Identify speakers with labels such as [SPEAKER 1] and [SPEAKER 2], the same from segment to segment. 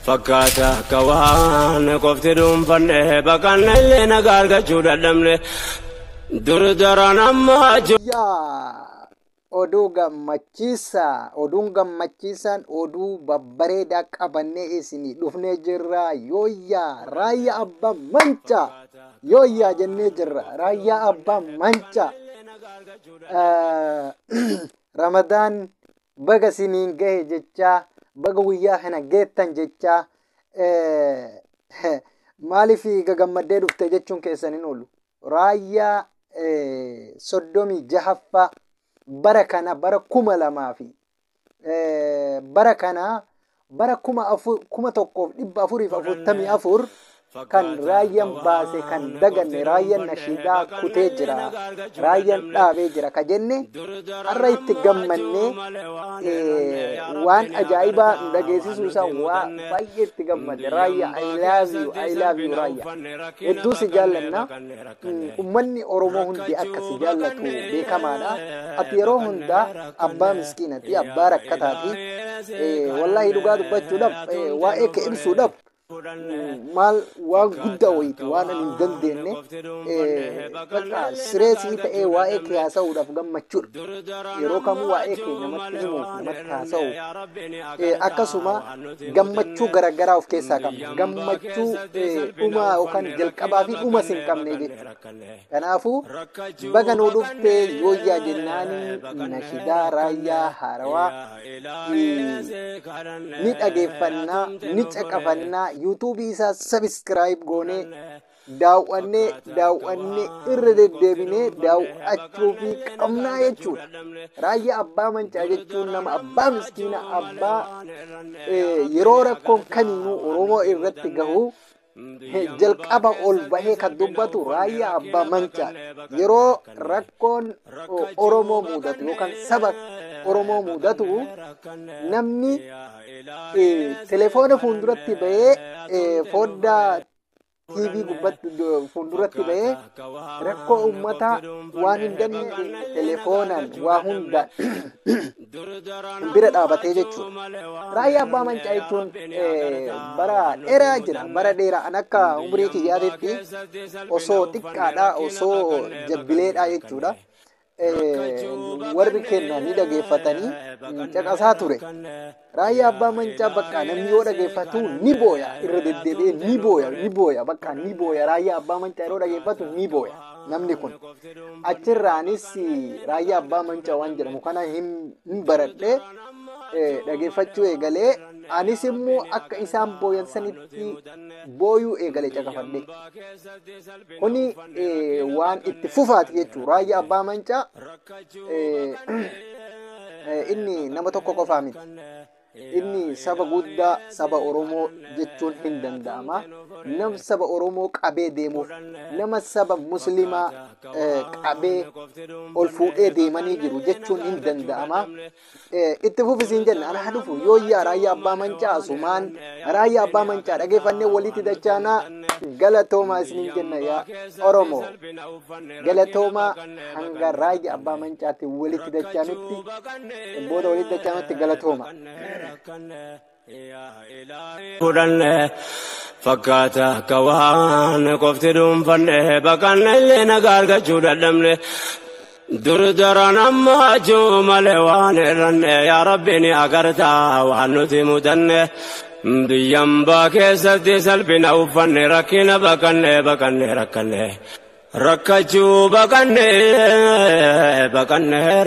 [SPEAKER 1] فكاتا كوان قفتدون فنه بكان اللي نقارق جود الدمله دردران أما
[SPEAKER 2] يا oduu gammachiisaan oduu babbareedaa qabannee isinii dhufnee jirra. Yooyyaa raayyaa abbaa mancaa yooyyaa jennee jirra. Raayyaa abbaa mancaa Ramadaan baga siniin gahe jechaa baga guyyaa kana geettan jechaa maaliif gagammaddee dhufte jechuun keessan hin oolu. Raayyaa soddomii jahaffaa bara kana bara 2000 bara kana bara 1444 kan raayyaan baase kan daganne raayyaan nashiidaa kutee jira raayyaan dhaabee jira ka jenne har'a itti gammannee waan ajaa'ibaa nu dhageessisuu isaa waan baay'ee itti gammadde raayyaa I love you raayyaa hedduu si jaallanna ummanni Oromoo hundi akka si jaallatu beekamaadha. Ati yeroo hundaa abbaa miskiinati abbaa rakkataati wallahi dhugaa dubbachuudhaaf waa'ee kee ibsuudhaaf maal waan guddaa wayiiti waan ani hin dandeenye bakka sireesii ta'ee waa'ee kee haasa'uudhaaf gammachuudha. Yeroo kamuu waa'ee kee namatti himuuf namatti haasa'u akkasuma gammachuu garaagaraa of keessaa qabna. Gammachuu dhumaa yookaan jalqabaa fi dhuma hin qabne jechuudha. Kanaafuu baga nuu dhuftee yooyyaa jennaanii nashidaa raayyaa haarawaa ni dhageeffannaa ni caqafannaa. YouTube isa subscribe goone daawwanne irra deddeebinee daawwachuu fi qabnaa jechuudha. Raayyaa abbaa mancaa jechuun nama abbaa miskiina abbaa yeroo rakkoon kamiinuu Oromoo irratti gahu jalqaba ol bahee kan dubbatu raayyaa abbaa mancaa. Yeroo rakkoon Oromoo mudatu yookaan saba Oromoo mudatu namni telefoona fuulduratti bahee foddaa TV gubbatti fuulduratti bahee rakkoo uummataa waan hin dandeenye telefoonaan waa hunda bira dhaabatee jechuudha. Raayyaa abbaa mancaa jechuun bara dheeraa jira. Bara dheeraa an akka umrii kiyyaatitti osoo xiqqaadhaa osoo jabbileedhaa jechuudha. Warri kennan ni dhageeffatanii caqasaa ture. Raayyaa abbaa mancaa bakka namni yoo dhageeffatu ni booya irra deddeebi'ee ni booya bakka ni booya. Raayyaa abbaa mancaa yeroo dhageeffatu ni booya namni kun. Achirraanis raayyaa abbaa mancaa waan jedhamu kana hin baradhee dhageeffachuu eegalee anis immoo akka isaan booyan sanitti booyuu eegalee caqafadhe. Kuni waan itti fufaati jechuudha. Raayyaa abbaa mancaa inni nama tokko qofaa miti. Inni saba guddaa saba Oromoo jechuun hin danda'ama. Nama saba Oromoo qabee deemuuf nama saba muslimaa qabee ol fuudhee deemanii jiru jechuun hin danda'ama. Itti fufisiin jenna ana dhufu yooyyaa raayyaa abbaa mancaa asumaan raayyaa abbaa mancaa dhageeffannee walitti dachaanaa galatoomaa isiniin jenna yaa Oromoo. Galatoomaa hanga raayyaa abbaa mancaatti walitti dachaanutti booda walitti dachaanutti galatoomaa.
[SPEAKER 1] فكاتا كوان قفتدون فنه بكان اللي نقارق جود الدمله دردران أما جوم لوان رن يا ربي أقرتا وعنتي مدنه ديام باكي سلتي سلبنا وفن ركنا بكن ركجو بكن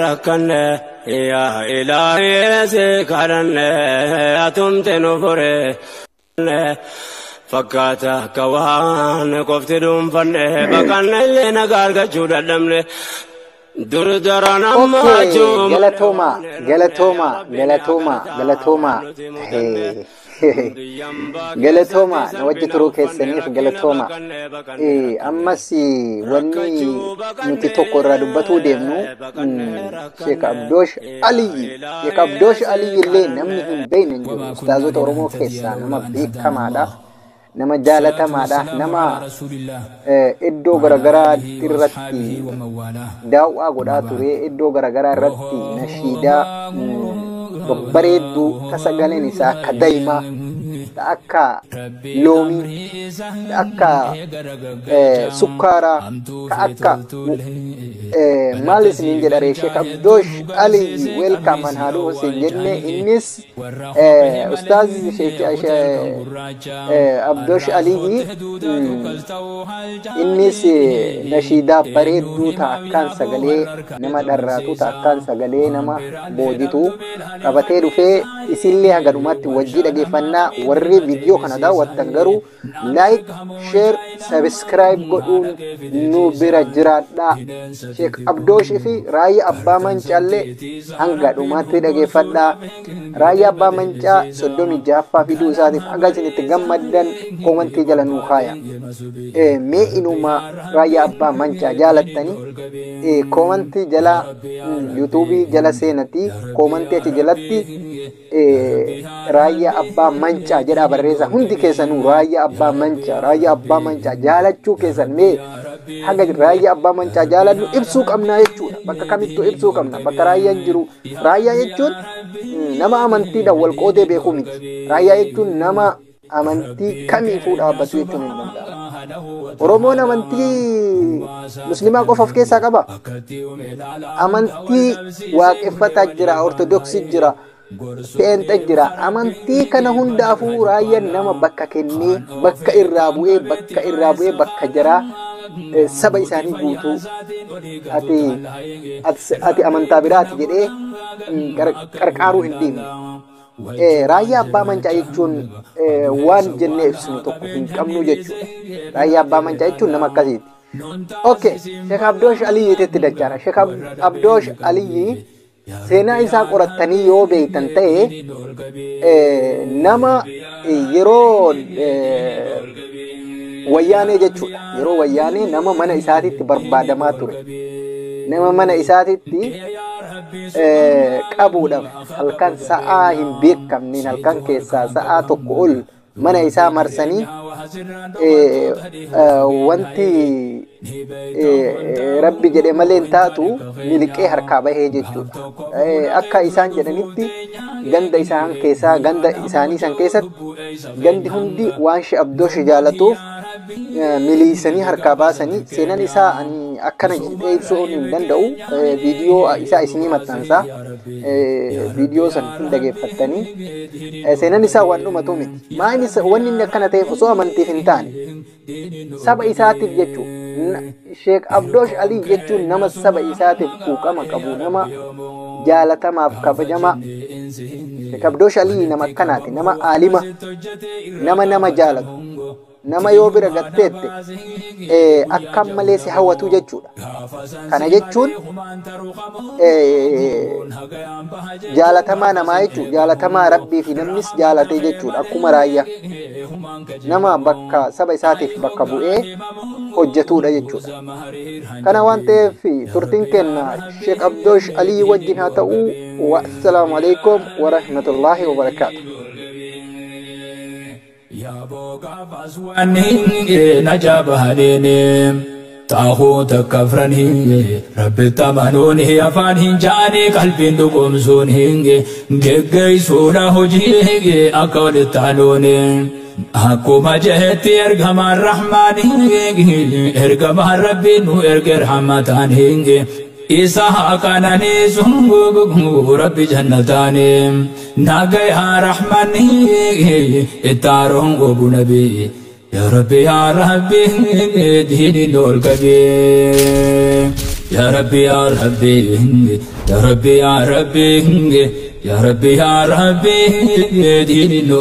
[SPEAKER 1] ركن يا إلهي سكرن أتم تنفره فكاتا كوان قفتدون فنه بكن اللي نقارق جود الدمله دردران أما جوم
[SPEAKER 2] galatoomaa na wajji turuu keessaniif galatoomaa. Ammas wanni nuti tokko irraa dubbatuu deemnu Sheek Abdoosh Aliyyi illee namni hin beekne hin jiru. Ustaazota Oromoo keessaa nama beekamaadha. Nama jaalatamaadha. Nama iddoo garaagaraa irratti daawwaa godhaa ture. Iddoo garaagaraa irratti nashiidaa babbareedduu tasagaleen isaa akka daa'imaa akka loomii akka sukkaaraa akka maal isiniin jedha Sheekh Abdoosh Aliyyi welcome an haadhu Hussein jenne innis ustaaz Abdoosh Aliyyi innis nashiidaa bareedduu ta'akkaan sagalee nama dharraatu ta'akkaan sagalee nama boojitu qabatee dhufee isillee hanga dhumaatti wajjii dhageeffannaa warri video kana daawwattan garuu like share subscribe godhuun nu bira jiraadhaa. Sheekh Abdoosh fi Raayyaa Abbaa Mancaallee hanga dhumaatti dhageeffadhaa. Raayyaa Abbaa Mancaa 36ffaa fiduu isaatiif hanga isinitti gammaddan koomantii jala nuu kaaya. Mee inuma Raayyaa Abbaa Mancaa jaalattanii koomantii jala yuutuubii jala seenatii koomantii achi jalatti Raayyaa Abbaa Mancaa jedhaa barreessa hundi keessanuu Raayyaa Abbaa Mancaa jaalachuu keessan mee haga Raayyaa Abbaa Mancaa jaaladhu ibsuu qabna jechuudha. Bakka kamittuu ibsuu qabna. Bakka raayyaan jiru raayyaa jechuun nama amantiidhaan wal qoodee beekuu miti. Raayyaa jechuun nama amantii kamiifuu dhaabbatu jechuun hin danda'amu. Oromoon amantii musliimaa qofa of keessaa qaba. Amantii waaqeffataa jira, ortodoksii jira, Peenxa jira. Amantii kana hundaafuu raayyaan nama bakka kennee bakka irraa bu'ee bakka jiraa saba isaanii guutuu ati amantaa biraati jedhee qarqaaruu hin deemne. Raayyaa Abbaa Mancaa jechuun waan jennee ibsinu tokko hin qabnu jechuudha. Raayyaa Abbaa Mancaa jechuun nama akkasiiti. Okay, Sheekh Abdoosh Aliyyiitti dachaana. Sheekh Abdoosh Aliyyi seenaa isaa qorattanii yoo beektan ta'e nama yeroo wayyaanee jechuudha. Yeroo wayyaanee nama mana isaatitti barbaadamaa ture. Nama mana isaatitti qabuudhaaf halkan sa'aa hin beekamneen halkan keessaa sa'aa tokko ol mana isaa marsanii wanti rabbi jedhe malee hin taatu miliqee harkaa bahee jechuudha. Akka isaan jedhanitti ganda isaanii san keessatti gandi hundi waan Sheekh Abdoosh jaalatuuf miliisanii harkaa baasanii seenan isaa akkana jedhee ibsuu hin danda'u. Viidiyoo isaa isinii maxxansaa viidiyoo san hin dhageeffattanii seenan isaa waan dhumatu miti. Maaliif wanni inni akkana ta'eef osoo amantiif hin taane saba isaatiif jechuudha. Sheekh Abdoosh Aliyyi jechuun nama saba isaatiif quuqama qabu, nama jaalatamaaf kabajamaa. Sheekh Abdoosh Aliyyi nama akkanaati, nama aalima, nama jaalatu. Nama yoo bira gatteette akkam malee si hawwatu jechuudha. Kana jechuun jaalatamaa namaa jechuudha. Jaalatamaa Rabbii fi namnis jaalatee jechuudha. Akkuma raayyaa nama bakka saba isaatiif bakka bu'ee hojjetudha jechuudha. Kana waan ta'eef turtiin kenna Sheekh Abdoosh Aliyyi wajjin haa ta'u. Wassalaamu alaikum wa rahmatullahi wa barakaatuh.
[SPEAKER 3] يا بوكا فاسواني نجاب هديني تاخوت كفرني رب تمنوني افاني جاني قلبي دقوم سوني جيجي سونا هجي اكود تالوني أكو ما جهتي ارغم الرحمن ارغم ربي نو ارغ رحمتاني إسحاق كانني سنغو ربي جنتاني ناغيا رحمني اتارون غو نبي يا ربي ديني نور كبي يا ربي يا ربي ديني نور